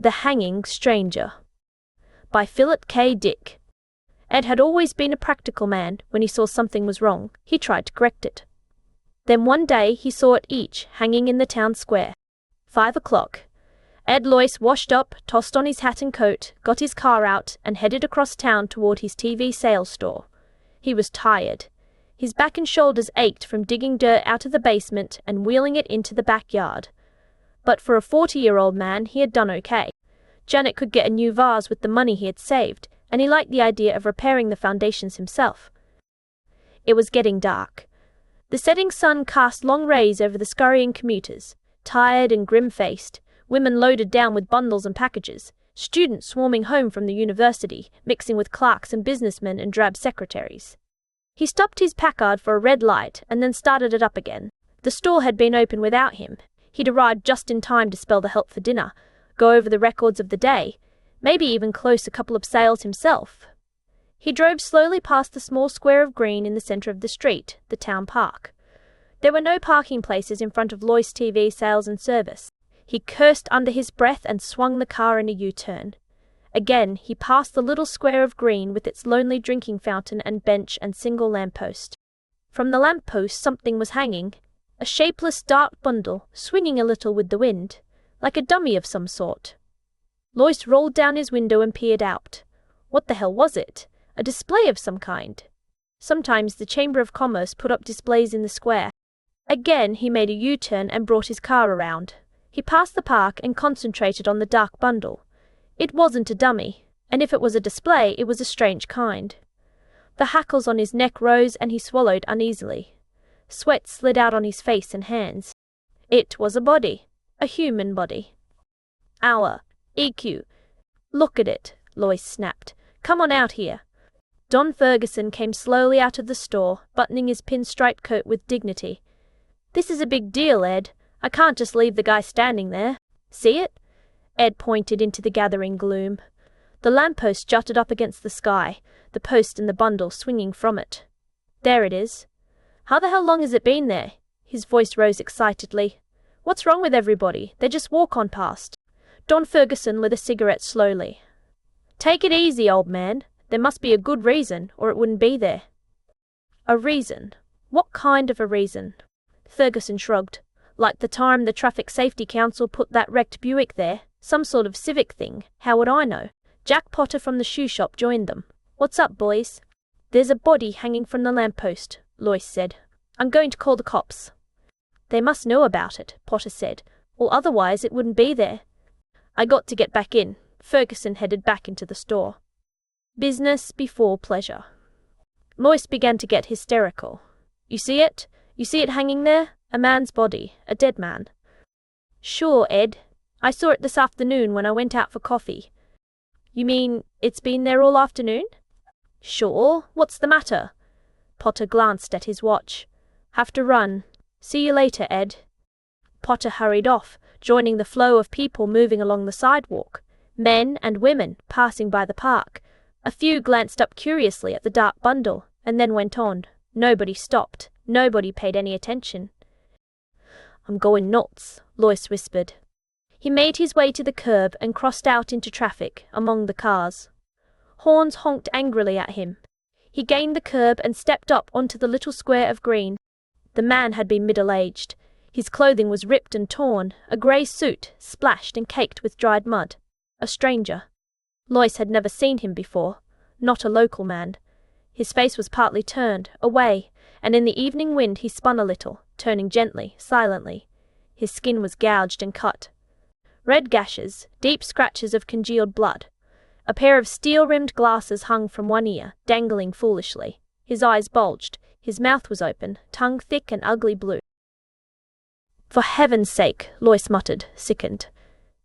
The Hanging Stranger by Philip K. Dick. Ed had always been a practical man. When he saw something was wrong, he tried to correct it. Then one day he saw it each hanging in the town square. 5 o'clock. Ed Loyce washed up, tossed on his hat and coat, got his car out, and headed across town toward his TV sales store. He was tired. His back and shoulders ached from digging dirt out of the basement and wheeling it into the backyard. But for a 40-year-old man, he had done okay. Janet could get a new vase with the money he had saved, and he liked the idea of repairing the foundations himself. It was getting dark. The setting sun cast long rays over the scurrying commuters, tired and grim-faced, women loaded down with bundles and packages, students swarming home from the university, mixing with clerks and businessmen and drab secretaries. He stopped his Packard for a red light and then started it up again. The store had been open without him. He'd arrived just in time to spell the help for dinner, go over the records of the day, maybe even close a couple of sales himself. He drove slowly past the small square of green in the center of the street, the town park. There were no parking places in front of Loyce TV Sales and Service. He cursed under his breath and swung the car in a U-turn. Again, he passed the little square of green with its lonely drinking fountain and bench and single lamppost. From the lamppost something was hanging, a shapeless dark bundle, swinging a little with the wind, like a dummy of some sort. Loyce rolled down his window and peered out. What the hell was it? A display of some kind. Sometimes the Chamber of Commerce put up displays in the square. Again he made a U-turn and brought his car around. He passed the park and concentrated on the dark bundle. It wasn't a dummy, and if it was a display, it was a strange kind. The hackles on his neck rose and he swallowed uneasily. Sweat slid out on his face and hands. It was a body. A human body. Our EQ. Look at it, Loyce snapped. Come on out here. Don Ferguson came slowly out of the store, buttoning his pinstripe coat with dignity. This is a big deal, Ed. I can't just leave the guy standing there. See it? Ed pointed into the gathering gloom. The lamppost jutted up against the sky, the post and the bundle swinging from it. There it is. How the hell long has it been there? His voice rose excitedly. What's wrong with everybody? They just walk on past. Don Ferguson lit a cigarette slowly. Take it easy, old man. There must be a good reason, or it wouldn't be there. A reason? What kind of a reason? Ferguson shrugged. Like the time the Traffic Safety Council put that wrecked Buick there. Some sort of civic thing. How would I know? Jack Potter from the shoe shop joined them. What's up, boys? There's a body hanging from the lamppost, Loyce said. I'm going to call the cops. They must know about it, Potter said, or otherwise it wouldn't be there. I got to get back in. Ferguson headed back into the store. Business before pleasure. Loyce began to get hysterical. You see it? You see it hanging there? A man's body. A dead man. Sure, Ed. I saw it this afternoon when I went out for coffee. You mean it's been there all afternoon? Sure. What's the matter? Potter glanced at his watch. Have to run. See you later, Ed. Potter hurried off, joining the flow of people moving along the sidewalk, men and women passing by the park. A few glanced up curiously at the dark bundle, and then went on. Nobody stopped. Nobody paid any attention. I'm going nuts, Loyce whispered. He made his way to the curb and crossed out into traffic, among the cars. Horns honked angrily at him. He gained the curb and stepped up onto the little square of green. The man had been middle-aged. His clothing was ripped and torn, a grey suit, splashed and caked with dried mud. A stranger. Loyce had never seen him before, not a local man. His face was partly turned, away, and in the evening wind he spun a little, turning gently, silently. His skin was gouged and cut. Red gashes, deep scratches of congealed blood. A pair of steel-rimmed glasses hung from one ear, dangling foolishly. His eyes bulged. His mouth was open, tongue thick and ugly blue. For heaven's sake, Loyce muttered, sickened.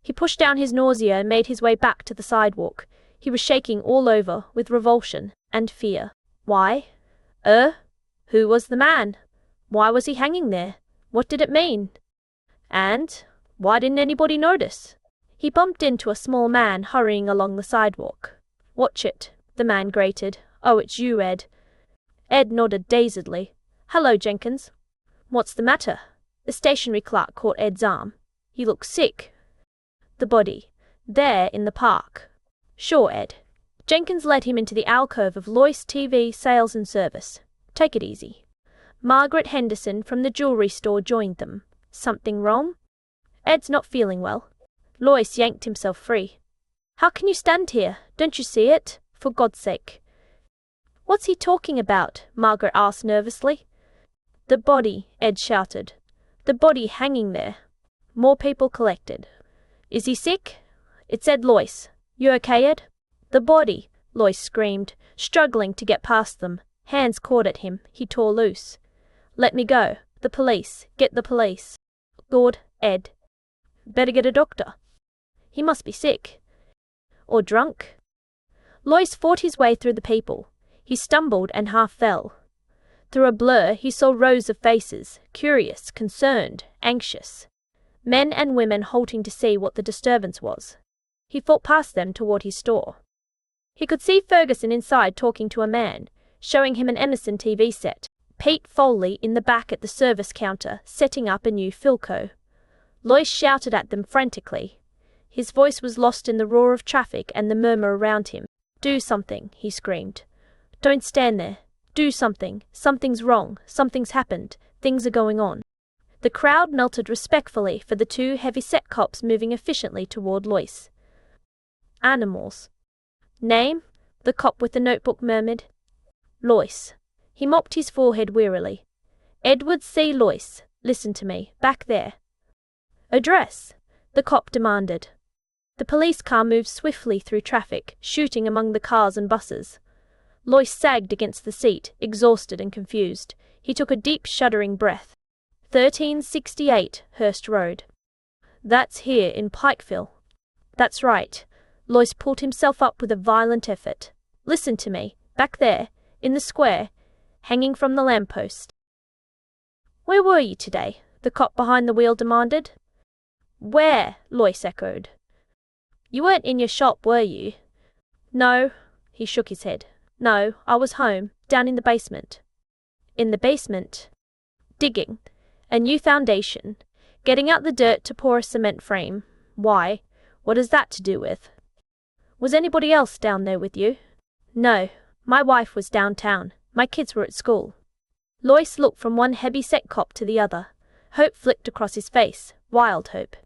He pushed down his nausea and made his way back to the sidewalk. He was shaking all over, with revulsion and fear. Why? Who was the man? Why was he hanging there? What did it mean? And why didn't anybody notice? He bumped into a small man hurrying along the sidewalk. Watch it, the man grated. Oh, it's you, Ed. Ed nodded dazedly. Hello, Jenkins. What's the matter? The stationery clerk caught Ed's arm. You look sick. The body. There, in the park. Sure, Ed. Jenkins led him into the alcove of Lois TV Sales and Service. Take it easy. Margaret Henderson from the jewelry store joined them. Something wrong? Ed's not feeling well. Lois yanked himself free. How can you stand here? Don't you see it? For God's sake. What's he talking about? Margaret asked nervously. The body, Ed shouted. The body hanging there. More people collected. Is he sick? It's Ed Lois. You okay, Ed? The body, Lois screamed, struggling to get past them. Hands caught at him. He tore loose. Let me go. The police. Get the police. Good, Ed. Better get a doctor. He must be sick. Or drunk. Lois fought his way through the people. He stumbled and half fell. Through a blur he saw rows of faces, curious, concerned, anxious. Men and women halting to see what the disturbance was. He fought past them toward his store. He could see Ferguson inside talking to a man, showing him an Emerson TV set. Pete Foley in the back at the service counter, setting up a new Philco. Lois shouted at them frantically. His voice was lost in the roar of traffic and the murmur around him. Do something, he screamed. Don't stand there. Do something. Something's wrong. Something's happened. Things are going on. The crowd melted respectfully for the two heavy-set cops moving efficiently toward Lois. Animals. Name? The cop with the notebook murmured. Lois. He mopped his forehead wearily. Edward C. Lois. Listen to me. Back there. Address? The cop demanded. The police car moved swiftly through traffic, shooting among the cars and buses. Lois sagged against the seat, exhausted and confused. He took a deep, shuddering breath. 1368 Hurst Road. That's here in Pikeville. That's right. Lois pulled himself up with a violent effort. Listen to me. Back there, in the square, hanging from the lamppost. Where were you today? The cop behind the wheel demanded. Where? Lois echoed. You weren't in your shop, were you? No. He shook his head. No, I was home, down in the basement. In the basement? Digging. A new foundation. Getting out the dirt to pour a cement frame. Why? What has that to do with? Was anybody else down there with you? No. My wife was downtown. My kids were at school. Lois looked from one heavy-set cop to the other. Hope flicked across his face. Wild hope.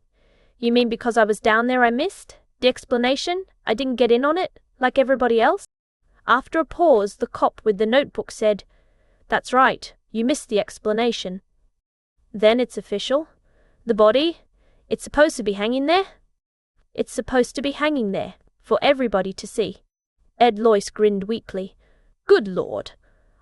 You mean because I was down there I missed? The explanation? I didn't get in on it, like everybody else? After a pause, the cop with the notebook said, That's right, you missed the explanation. Then it's official? The body? It's supposed to be hanging there? It's supposed to be hanging there, for everybody to see. Ed Lois grinned weakly. Good Lord.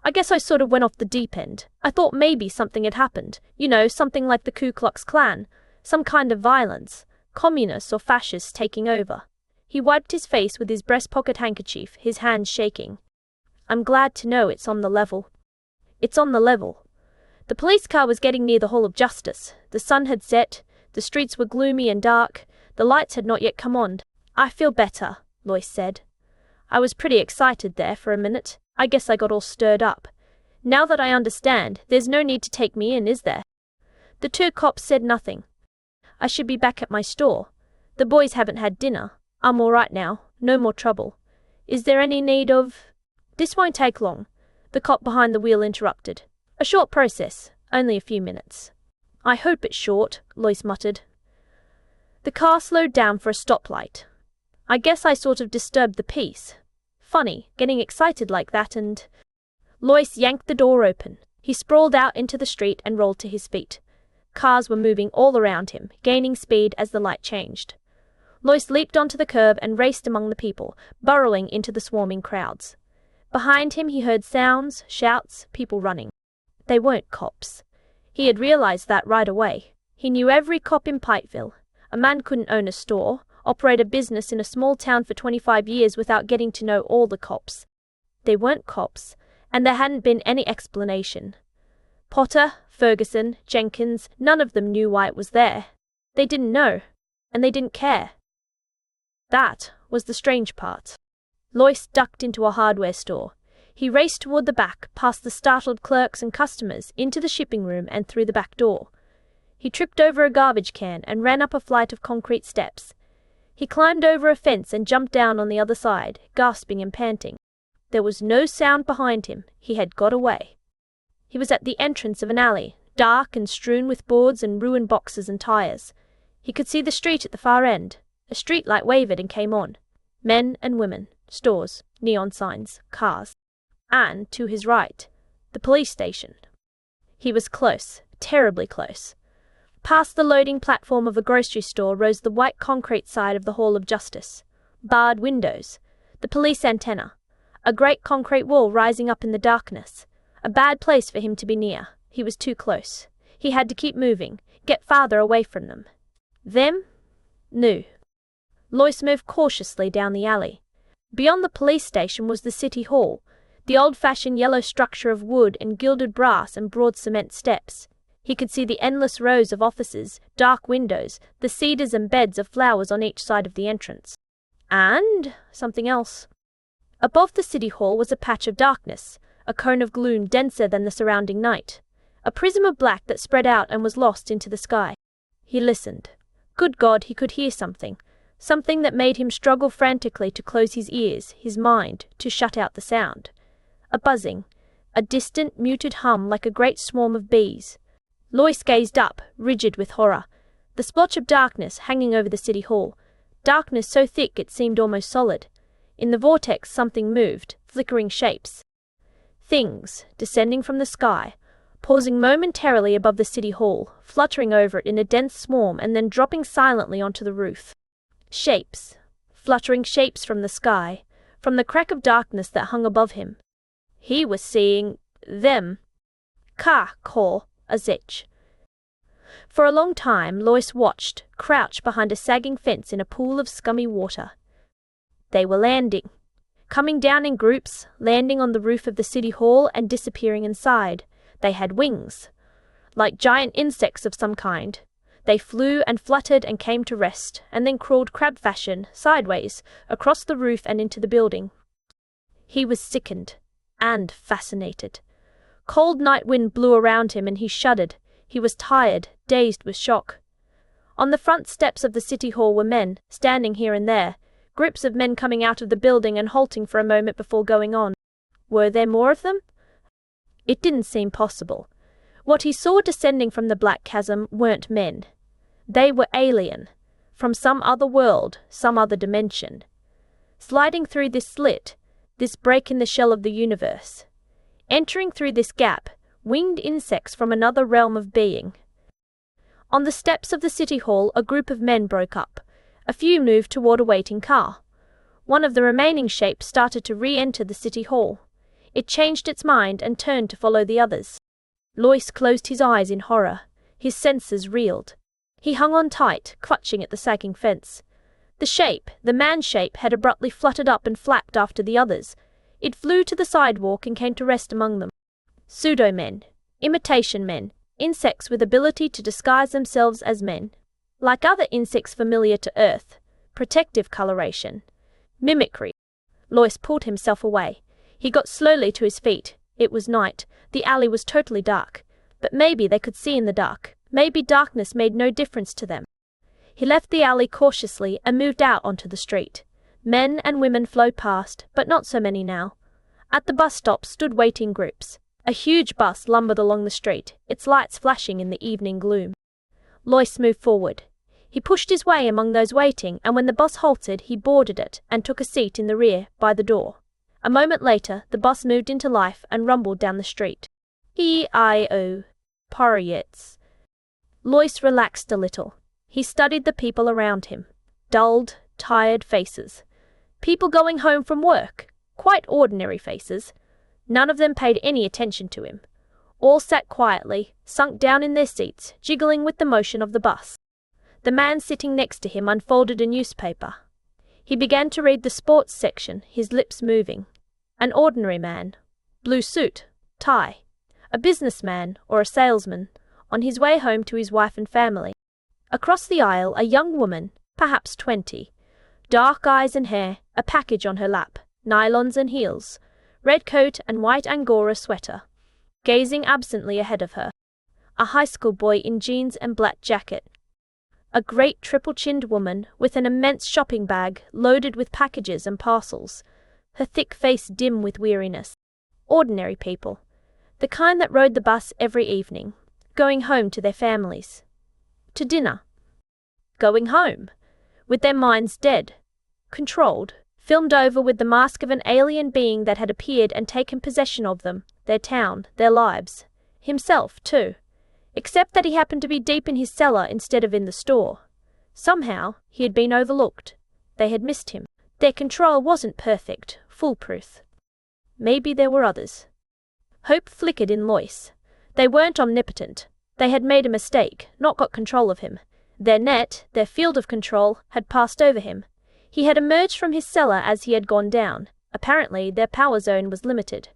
I guess I sort of went off the deep end. I thought maybe something had happened. You know, something like the Ku Klux Klan. Some kind of violence. Communists or fascists taking over. He wiped his face with his breast pocket handkerchief, his hands shaking. I'm glad to know it's on the level. It's on the level. The police car was getting near the Hall of Justice. The sun had set. The streets were gloomy and dark. The lights had not yet come on. I feel better, Lois said. I was pretty excited there for a minute. I guess I got all stirred up. Now that I understand, there's no need to take me in, is there? The two cops said nothing. I should be back at my store. The boys haven't had dinner. I'm all right now. No more trouble. Is there any need of... This won't take long. The cop behind the wheel interrupted. A short process. Only a few minutes. I hope it's short, Lois muttered. The car slowed down for a stoplight. I guess I sort of disturbed the peace. Funny, getting excited like that and... Lois yanked the door open. He sprawled out into the street and rolled to his feet. Cars were moving all around him, gaining speed as the light changed. Lois leaped onto the curb and raced among the people, burrowing into the swarming crowds. Behind him he heard sounds, shouts, people running. They weren't cops. He had realized that right away. He knew every cop in Pikeville. A man couldn't own a store, operate a business in a small town for 25 years without getting to know all the cops. They weren't cops, and there hadn't been any explanation. Potter, Ferguson, Jenkins, none of them knew why it was there. They didn't know, and they didn't care. That was the strange part. Lois ducked into a hardware store. He raced toward the back, past the startled clerks and customers, into the shipping room and through the back door. He tripped over a garbage can and ran up a flight of concrete steps. He climbed over a fence and jumped down on the other side, gasping and panting. There was no sound behind him. He had got away. He was at the entrance of an alley, dark and strewn with boards and ruined boxes and tires. He could see the street at the far end. A street light wavered and came on. Men and women, stores, neon signs, cars. And, to his right, the police station. He was close, terribly close. Past the loading platform of a grocery store rose the white concrete side of the Hall of Justice. Barred windows. The police antenna. A great concrete wall rising up in the darkness. A bad place for him to be near. He was too close. He had to keep moving, get farther away from them. Them? No. Lois moved cautiously down the alley. Beyond the police station was the City Hall, the old-fashioned yellow structure of wood and gilded brass and broad cement steps. He could see the endless rows of offices, dark windows, the cedars and beds of flowers on each side of the entrance. And something else. Above the City Hall was a patch of darkness, a cone of gloom denser than the surrounding night, a prism of black that spread out and was lost into the sky. He listened. Good God, he could hear something. Something that made him struggle frantically to close his ears, his mind, to shut out the sound. A buzzing, a distant, muted hum like a great swarm of bees. Lois gazed up, rigid with horror. The splotch of darkness hanging over the City Hall, darkness so thick it seemed almost solid. In the vortex something moved, flickering shapes. Things, descending from the sky, pausing momentarily above the City Hall, fluttering over it in a dense swarm and then dropping silently onto the roof. Shapes, fluttering shapes from the sky, from the crack of darkness that hung above him. He was seeing them. Ka, Kor, Azech. For a long time Lois watched, crouched behind a sagging fence in a pool of scummy water. They were landing. Coming down in groups, landing on the roof of the City Hall and disappearing inside. They had wings. Like giant insects of some kind. They flew and fluttered and came to rest, and then crawled crab fashion, sideways, across the roof and into the building. He was sickened. And fascinated. Cold night wind blew around him and he shuddered. He was tired, dazed with shock. On the front steps of the City Hall were men, standing here and there, groups of men coming out of the building and halting for a moment before going on. Were there more of them? It didn't seem possible. What he saw descending from the black chasm weren't men. They were alien, from some other world, some other dimension. Sliding through this slit, this break in the shell of the universe. Entering through this gap, winged insects from another realm of being. On the steps of the City Hall, a group of men broke up. A few moved toward a waiting car. One of the remaining shapes started to re-enter the City Hall. It changed its mind and turned to follow the others. Lois closed his eyes in horror. His senses reeled. He hung on tight, clutching at the sagging fence. The shape, the man shape, had abruptly fluttered up and flapped after the others. It flew to the sidewalk and came to rest among them. Pseudo-men, imitation men, insects with ability to disguise themselves as men. Like other insects familiar to Earth, protective coloration, mimicry. Lois pulled himself away. He got slowly to his feet. It was night. The alley was totally dark. But maybe they could see in the dark. Maybe darkness made no difference to them. He left the alley cautiously and moved out onto the street. Men and women flowed past, but not so many now. At the bus stop stood waiting groups. A huge bus lumbered along the street, its lights flashing in the evening gloom. Lois moved forward. He pushed his way among those waiting, and when the bus halted, he boarded it and took a seat in the rear, by the door. A moment later, the bus moved into life and rumbled down the street. E-I-O. Porriets. Lois relaxed a little. He studied the people around him. Dulled, tired faces. People going home from work. Quite ordinary faces. None of them paid any attention to him. All sat quietly, sunk down in their seats, jiggling with the motion of the bus. The man sitting next to him unfolded a newspaper. He began to read the sports section, his lips moving. An ordinary man. Blue suit, tie. A businessman or a salesman, on his way home to his wife and family. Across the aisle, a young woman, perhaps 20. Dark eyes and hair, a package on her lap, nylons and heels, red coat and white Angora sweater. Gazing absently ahead of her. A high school boy in jeans and black jacket. A great triple-chinned woman with an immense shopping bag loaded with packages and parcels, her thick face dim with weariness. Ordinary people. The kind that rode the bus every evening, going home to their families. To dinner. Going home. With their minds dead. Controlled. Filmed over with the mask of an alien being that had appeared and taken possession of them, their town, their lives. Himself, too. Except that he happened to be deep in his cellar instead of in the store. Somehow, he had been overlooked. They had missed him. Their control wasn't perfect, foolproof. Maybe there were others. Hope flickered in Lois. They weren't omnipotent. They had made a mistake, not got control of him. Their net, their field of control, had passed over him. He had emerged from his cellar as he had gone down. Apparently, their power zone was limited.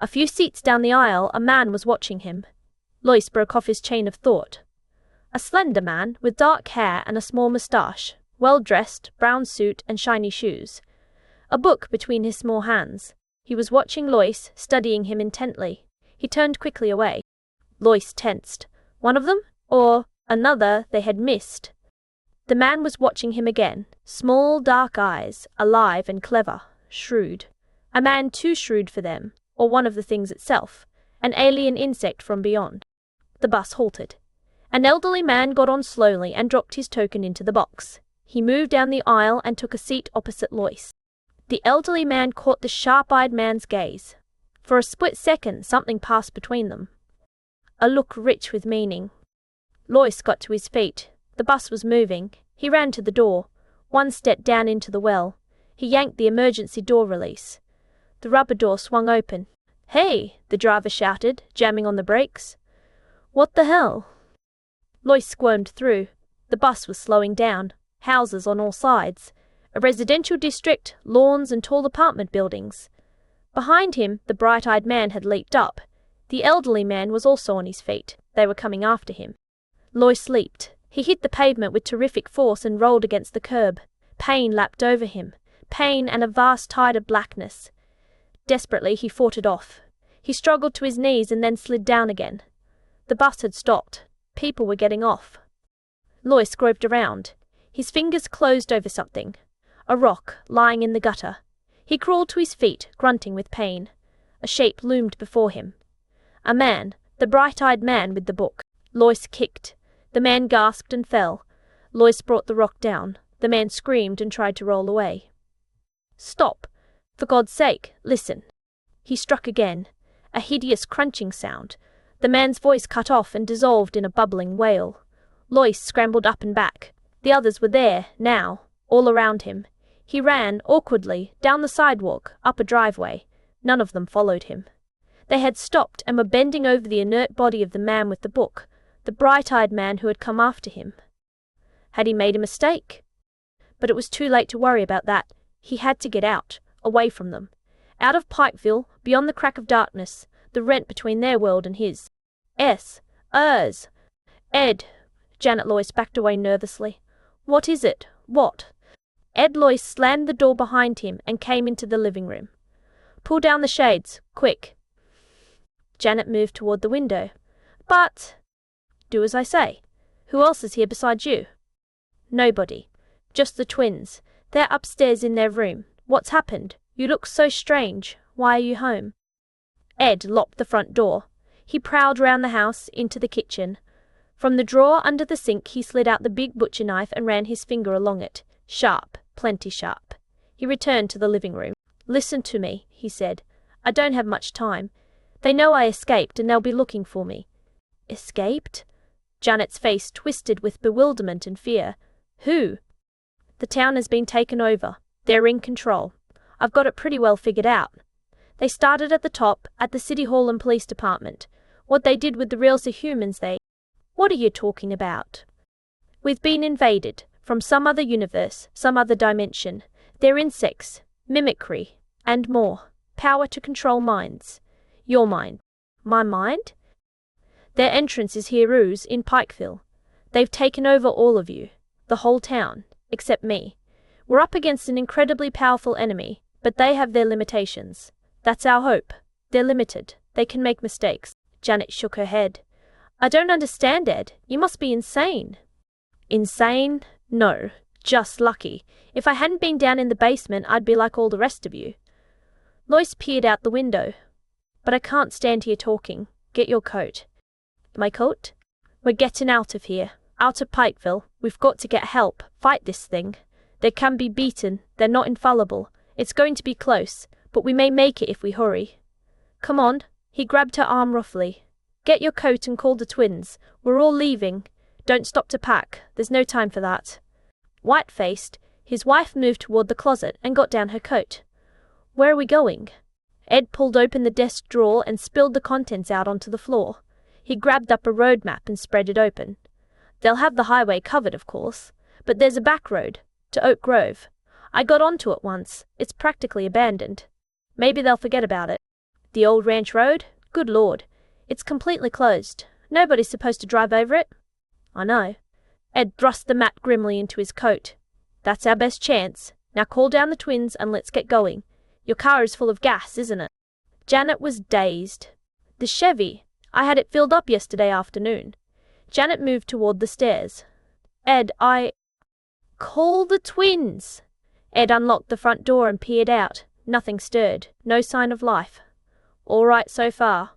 A few seats down the aisle, a man was watching him. Lois broke off his chain of thought. A slender man, with dark hair and a small moustache, well-dressed, brown suit and shiny shoes. A book between his small hands. He was watching Lois, studying him intently. He turned quickly away. Lois tensed. One of them? Or another they had missed? The man was watching him again. Small, dark eyes, alive and clever, shrewd. A man too shrewd for them, or one of the things itself. An alien insect from beyond. The bus halted. An elderly man got on slowly and dropped his token into the box. He moved down the aisle and took a seat opposite Lois. The elderly man caught the sharp-eyed man's gaze. For a split second, something passed between them. A look rich with meaning. Lois got to his feet. The bus was moving. He ran to the door. One step down into the well. He yanked the emergency door release. The rubber door swung open. "Hey!" the driver shouted, jamming on the brakes. "What the hell?" Lois squirmed through. The bus was slowing down. Houses on all sides. A residential district, lawns and tall apartment buildings. Behind him, the bright-eyed man had leaped up. The elderly man was also on his feet. They were coming after him. Lois leaped. He hit the pavement with terrific force and rolled against the curb. Pain lapped over him. Pain and a vast tide of blackness. Desperately, he fought it off. He struggled to his knees and then slid down again. The bus had stopped. People were getting off. Lois groped around. His fingers closed over something. A rock, lying in the gutter. He crawled to his feet, grunting with pain. A shape loomed before him. A man, the bright-eyed man with the book. Lois kicked. The man gasped and fell. Lois brought the rock down. The man screamed and tried to roll away. "Stop! For God's sake, listen!" He struck again. A hideous crunching sound. The man's voice cut off and dissolved in a bubbling wail. Lois scrambled up and back. The others were there, now, all around him. He ran, awkwardly, down the sidewalk, up a driveway. None of them followed him. They had stopped and were bending over the inert body of the man with the book, the bright-eyed man who had come after him. Had he made a mistake? But it was too late to worry about that. He had to get out, away from them. Out of Pikeville, beyond the crack of darkness, the rent between their world and his. Ers. Ed. Janet Lois backed away nervously. "What is it? What?" Ed Lois slammed the door behind him and came into the living room. "Pull down the shades, quick." Janet moved toward the window. "But—" "Do as I say. Who else is here besides you?" "Nobody. Just the twins. They're upstairs in their room. What's happened? You look so strange. Why are you home?" Ed locked the front door. He prowled round the house, into the kitchen. From the drawer under the sink he slid out the big butcher knife and ran his finger along it. Sharp, plenty sharp. He returned to the living room. "Listen to me," he said. "I don't have much time. They know I escaped and they'll be looking for me." "Escaped?" Janet's face twisted with bewilderment and fear. "Who?" "The town has been taken over. They're in control. I've got it pretty well figured out. They started at the top, at the City Hall and Police Department. What they did with the real humans they—" "What are you talking about?" "We've been invaded. From some other universe, some other dimension. They're insects, mimicry, and more. Power to control minds. Your mind." "My mind?" "Their entrance is Heroes in Pikeville. They've taken over all of you. The whole town. Except me. We're up against an incredibly powerful enemy, but they have their limitations. That's our hope. They're limited. They can make mistakes." Janet shook her head. "I don't understand, Ed. You must be insane." Insane? No, just lucky. If I hadn't been down in the basement, I'd be like all the rest of you. Lois peered out the window. But I can't stand here talking. Get your coat. My coat? We're getting out of here. Out of Pikeville. We've got to get help. Fight this thing. They can be beaten. They're not infallible. It's going to be close, but we may make it if we hurry. Come on. He grabbed her arm roughly. Get your coat and call the twins. We're all leaving. Don't stop to pack. There's no time for that. White-faced, his wife moved toward the closet and got down her coat. Where are we going? Ed pulled open the desk drawer and spilled the contents out onto the floor. He grabbed up a road map and spread it open. They'll have the highway covered, of course, but there's a back road, to Oak Grove. I got onto it once. It's practically abandoned. Maybe they'll forget about it. The old ranch road? Good Lord. It's completely closed. Nobody's supposed to drive over it. I know. Ed thrust the map grimly into his coat. That's our best chance. Now call down the twins and let's get going. Your car is full of gas, isn't it? Janet was dazed. The Chevy. I had it filled up yesterday afternoon. Janet moved toward the stairs. Ed, Call the twins. Ed unlocked the front door and peered out. Nothing stirred. No sign of life. All right so far.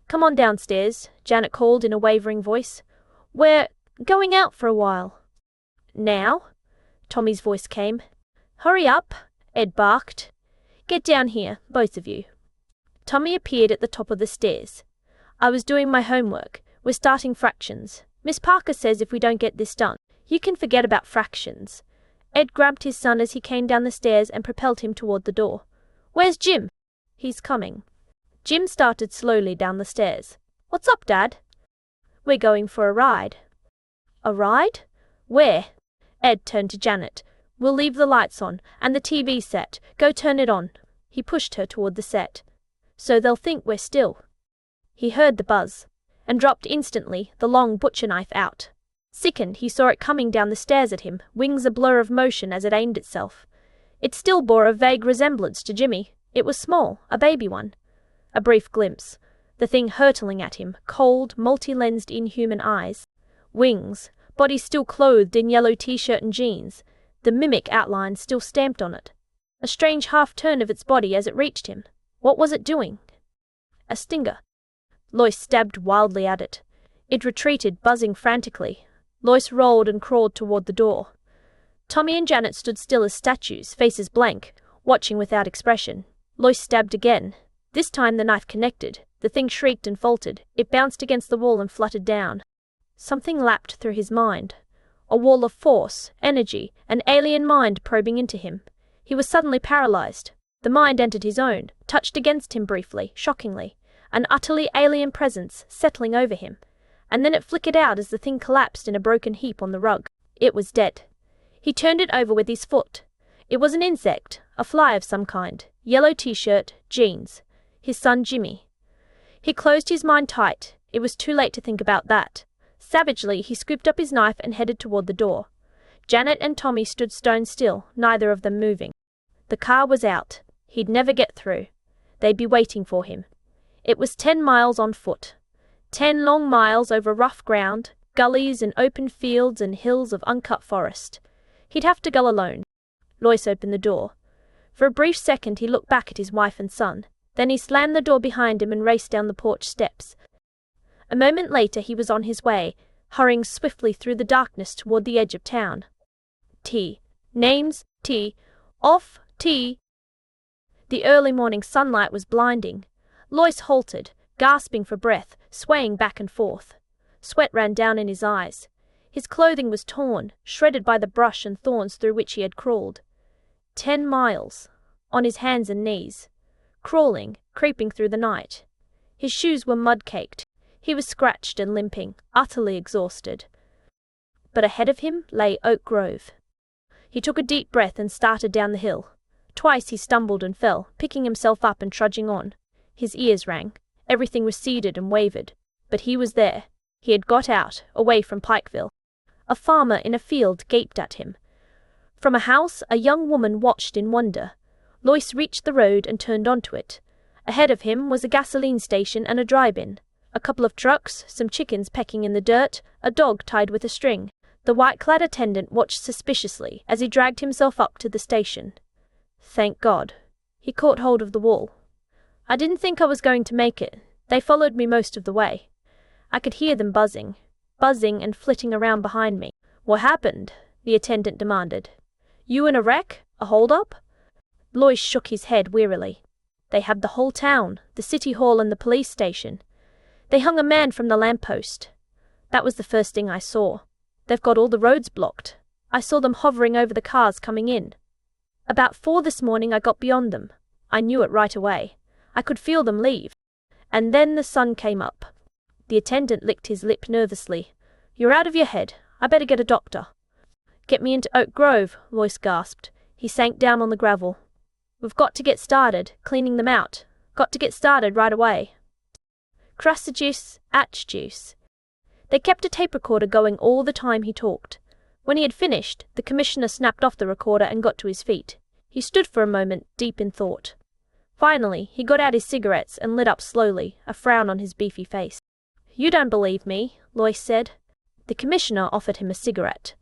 Come on downstairs, Janet called in a wavering voice. We're going out for a while. Now? Tommy's voice came. Hurry up, Ed barked. Get down here, both of you. Tommy appeared at the top of the stairs. I was doing my homework. We're starting fractions. Miss Parker says if we don't get this done, you can forget about fractions. Ed grabbed his son as he came down the stairs and propelled him toward the door. Where's Jim? He's coming. Jim started slowly down the stairs. What's up, Dad? We're going for a ride. A ride? Where? Ed turned to Janet. We'll leave the lights on, and the TV set. Go turn it on. He pushed her toward the set. So they'll think we're still. He heard the buzz, and dropped instantly, the long butcher knife out. Sickened, he saw it coming down the stairs at him, wings a blur of motion as it aimed itself. It still bore a vague resemblance to Jimmy. It was small, a baby one. A brief glimpse. The thing hurtling at him, cold, multi-lensed inhuman eyes. Wings, body still clothed in yellow t-shirt and jeans, the mimic outline still stamped on it. A strange half-turn of its body as it reached him. What was it doing? A stinger. Lois stabbed wildly at it. It retreated, buzzing frantically. Lois rolled and crawled toward the door. Tommy and Janet stood still as statues, faces blank, watching without expression. Lois stabbed again. This time the knife connected. The thing shrieked and faltered. It bounced against the wall and fluttered down. Something lapped through his mind. A wall of force, energy, an alien mind probing into him. He was suddenly paralyzed. The mind entered his own, touched against him briefly, shockingly. An utterly alien presence settling over him. And then it flickered out as the thing collapsed in a broken heap on the rug. It was dead. He turned it over with his foot. It was an insect, a fly of some kind. Yellow t-shirt, jeans. His son Jimmy. He closed his mind tight. It was too late to think about that. Savagely, he scooped up his knife and headed toward the door. Janet and Tommy stood stone still, neither of them moving. The car was out. He'd never get through. They'd be waiting for him. It was 10 miles on foot. 10 long miles over rough ground, gullies and open fields and hills of uncut forest. He'd have to go alone. Lois opened the door. For a brief second he looked back at his wife and son. Then he slammed the door behind him and raced down the porch steps. A moment later he was on his way, hurrying swiftly through the darkness toward the edge of town. T. Names, T. Off, T. The early morning sunlight was blinding. Lois halted, gasping for breath, swaying back and forth. Sweat ran down in his eyes. His clothing was torn, shredded by the brush and thorns through which he had crawled. 10 miles. On his hands and knees. Crawling, creeping through the night. His shoes were mud-caked. He was scratched and limping, utterly exhausted. But ahead of him lay Oak Grove. He took a deep breath and started down the hill. Twice he stumbled and fell, picking himself up and trudging on. His ears rang. Everything receded and wavered. But he was there. He had got out, away from Pikeville. A farmer in a field gaped at him. From a house, a young woman watched in wonder. Lois reached the road and turned onto it. Ahead of him was a gasoline station and a dry-bin. A couple of trucks, some chickens pecking in the dirt, a dog tied with a string. The white-clad attendant watched suspiciously as he dragged himself up to the station. Thank God. He caught hold of the wall. I didn't think I was going to make it. They followed me most of the way. I could hear them buzzing and flitting around behind me. What happened? The attendant demanded. You in a wreck? A hold-up? Lois shook his head wearily. They had the whole town, the city hall and the police station. They hung a man from the lamppost. That was the first thing I saw. They've got all the roads blocked. I saw them hovering over the cars coming in. About 4 this morning I got beyond them. I knew it right away. I could feel them leave. And then the sun came up. The attendant licked his lip nervously. You're out of your head. I better get a doctor. Get me into Oak Grove, Lois gasped. He sank down on the gravel. We've got to get started, cleaning them out. Got to get started right away. Crassajuice, juice. They kept a tape recorder going all the time he talked. When he had finished, the commissioner snapped off the recorder and got to his feet. He stood for a moment, deep in thought. Finally, he got out his cigarettes and lit up slowly, a frown on his beefy face. You don't believe me, Lois said. The commissioner offered him a cigarette.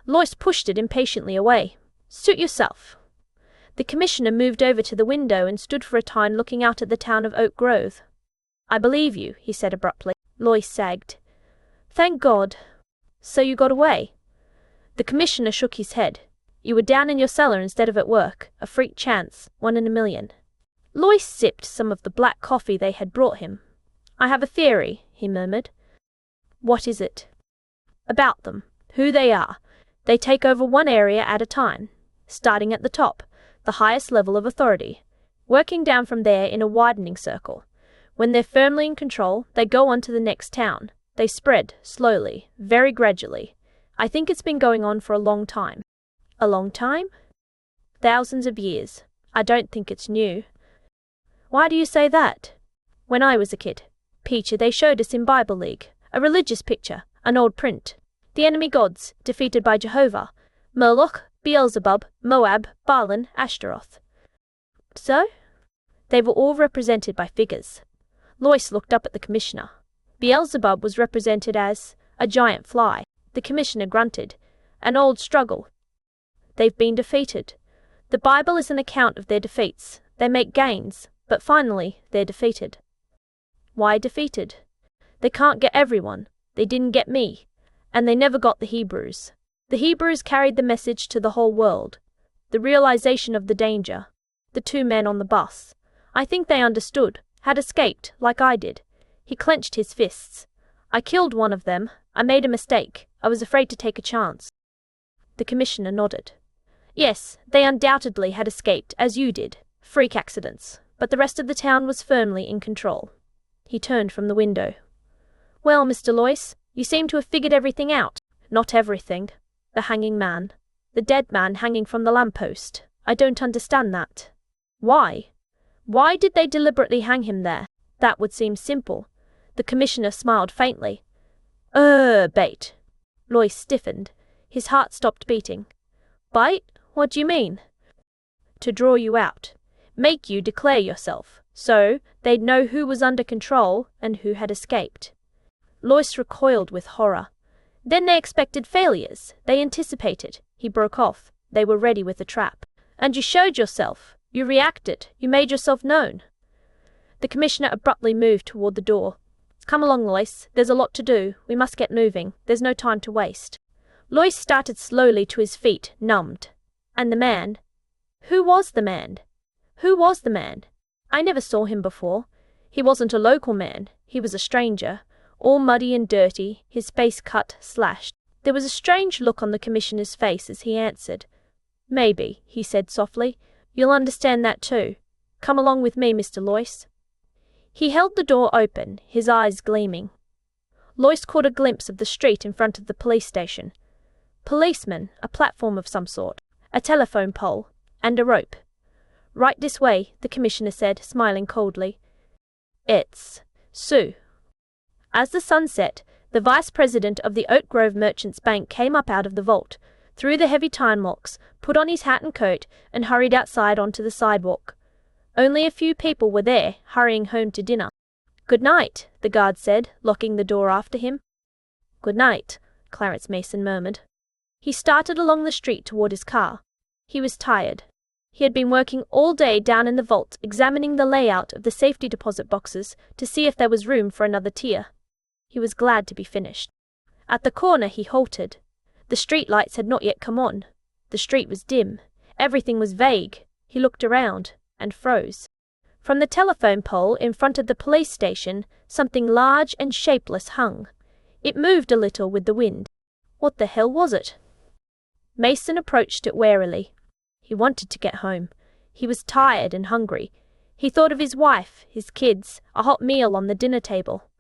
Lois pushed it impatiently away. Suit yourself. The commissioner moved over to the window and stood for a time looking out at the town of Oak Grove. I believe you, he said abruptly. Lois sagged. Thank God. So you got away? The commissioner shook his head. You were down in your cellar instead of at work. A freak chance, 1 in a million. Lois sipped some of the black coffee they had brought him. I have a theory, he murmured. What is it? About them. Who they are. They take over one area at a time, starting at the top, the highest level of authority, working down from there in a widening circle. When they're firmly in control, they go on to the next town. They spread, slowly, very gradually. I think it's been going on for a long time. A long time? Thousands of years. I don't think it's new. Why do you say that? When I was a kid, Peacher, they showed us in Bible League, a religious picture, an old print. The enemy gods, defeated by Jehovah, Moloch, Beelzebub, Moab, Baalan, Ashtaroth. So? They were all represented by figures. Lois looked up at the commissioner. Beelzebub was represented as a giant fly. The commissioner grunted. An old struggle. They've been defeated. The Bible is an account of their defeats. They make gains, but finally they're defeated. Why defeated? They can't get everyone. They didn't get me. And they never got the Hebrews. The Hebrews carried the message to the whole world. The realization of the danger. The 2 men on the bus. I think they understood, had escaped, like I did. He clenched his fists. I killed one of them. I made a mistake. I was afraid to take a chance. The commissioner nodded. Yes, they undoubtedly had escaped, as you did. Freak accidents. But the rest of the town was firmly in control. He turned from the window. Well, Mr. Lois, you seem to have figured everything out. Not everything. The hanging man. The dead man hanging from the lamppost. I don't understand that. Why? Why did they deliberately hang him there? That would seem simple. The commissioner smiled faintly. Bait. Lois stiffened. His heart stopped beating. Bite? What do you mean? To draw you out. Make you declare yourself. So they'd know who was under control and who had escaped. Lois recoiled with horror. Then they expected failures. They anticipated. He broke off. They were ready with the trap. And you showed yourself. You reacted. You made yourself known. The commissioner abruptly moved toward the door. Come along, Lois. There's a lot to do. We must get moving. There's no time to waste. Lois started slowly to his feet, numbed. And the man? Who was the man? Who was the man? I never saw him before. He wasn't a local man. He was a stranger. All muddy and dirty, his face cut, slashed. There was a strange look on the commissioner's face as he answered. Maybe, he said softly. You'll understand that too. Come along with me, Mr. Lois. He held the door open, his eyes gleaming. Lois caught a glimpse of the street in front of the police station. Policemen, a platform of some sort, a telephone pole, and a rope. Right this way, the commissioner said, smiling coldly. It's Sue. As the sun set, the vice president of the Oak Grove Merchants Bank came up out of the vault, threw the heavy time locks, put on his hat and coat, and hurried outside onto the sidewalk. Only a few people were there, hurrying home to dinner. Good night, the guard said, locking the door after him. Good night, Clarence Mason murmured. He started along the street toward his car. He was tired. He had been working all day down in the vault, examining the layout of the safety deposit boxes to see if there was room for another tier. He was glad to be finished. At the corner he halted. The street lights had not yet come on. The street was dim. Everything was vague. He looked around and froze. From the telephone pole in front of the police station, something large and shapeless hung. It moved a little with the wind. What the hell was it? Mason approached it warily. He wanted to get home. He was tired and hungry. He thought of his wife, his kids, a hot meal on the dinner table.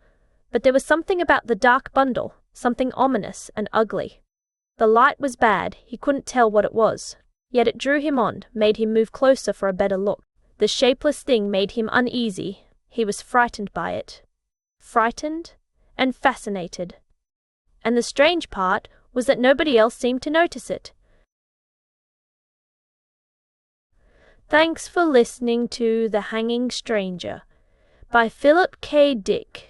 But there was something about the dark bundle, something ominous and ugly. The light was bad, he couldn't tell what it was. Yet it drew him on, made him move closer for a better look. The shapeless thing made him uneasy. He was frightened by it. Frightened and fascinated. And the strange part was that nobody else seemed to notice it. Thanks for listening to The Hanging Stranger by Philip K. Dick.